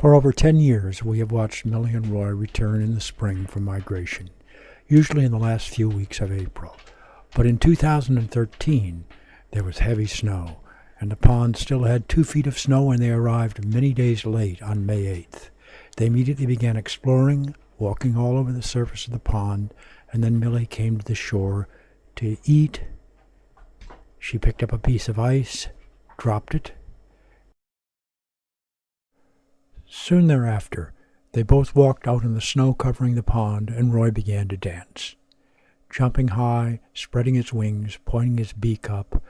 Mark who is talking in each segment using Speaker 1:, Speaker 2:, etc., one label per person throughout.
Speaker 1: For over 10 years, we have watched Millie and Roy return in the spring from migration, usually in the last few weeks of April. But in 2013, there was heavy snow, and the pond still had 2 feet of snow when they arrived many days late on May 8th. They immediately began exploring, walking all over the surface of the pond, and then Millie came to the shore to eat. She picked up a piece of ice, dropped it. Soon thereafter, they both walked out in the snow covering the pond, and Roy began to dance. Jumping high, spreading his wings, pointing his beak up,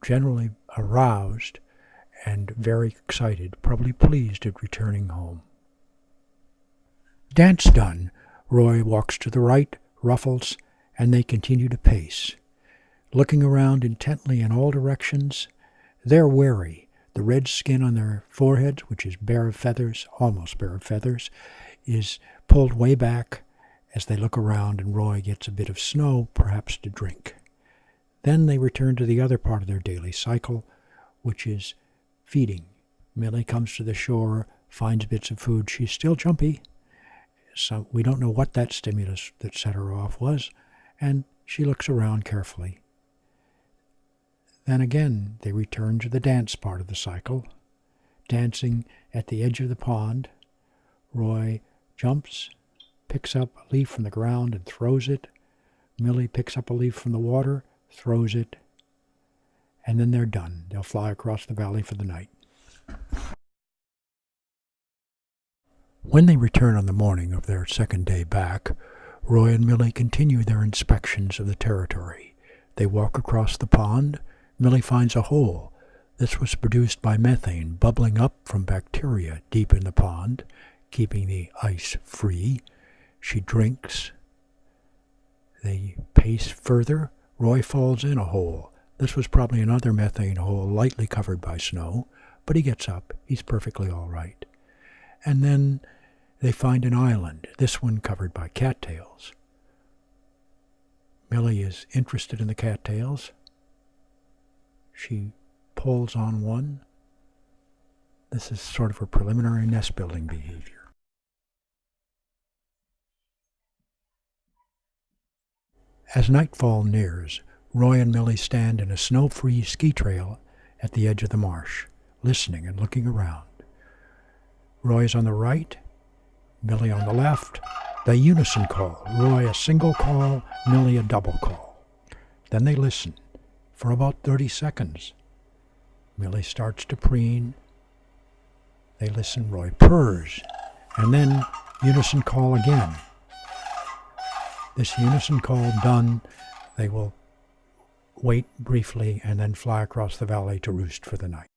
Speaker 1: generally aroused and very excited, probably pleased at returning home. Dance done, Roy walks to the right, ruffles, and they continue to pace. Looking around intently in all directions, they're wary. The red skin on their foreheads, which is bare of feathers, almost bare of feathers, is pulled way back as they look around, and Roy gets a bit of snow, perhaps to drink. Then they return to the other part of their daily cycle, which is feeding. Millie comes to the shore, finds bits of food. She's still jumpy, so we don't know what that stimulus that set her off was, and she looks around carefully. Then again, they return to the dance part of the cycle, dancing at the edge of the pond. Roy jumps, picks up a leaf from the ground and throws it. Millie picks up a leaf from the water, throws it, and then they're done. They'll fly across the valley for the night. When they return on the morning of their second day back, Roy and Millie continue their inspections of the territory. They walk across the pond. Millie finds a hole. This was produced by methane bubbling up from bacteria deep in the pond, keeping the ice free. She drinks. They pace further. Roy falls in a hole. This was probably another methane hole, lightly covered by snow, but he gets up. He's perfectly all right. And then they find an island, this one covered by cattails. Millie is interested in the cattails. She pulls on one. This is sort of her preliminary nest-building behavior. As nightfall nears, Roy and Millie stand in a snow-free ski trail at the edge of the marsh, listening and looking around. Roy is on the right, Millie on the left. They unison call. Roy a single call, Millie a double call. Then they listen for about 30 seconds. Millie starts to preen. They listen. Roy purrs, and then unison call again. This unison call done, they will wait briefly and then fly across the valley to roost for the night.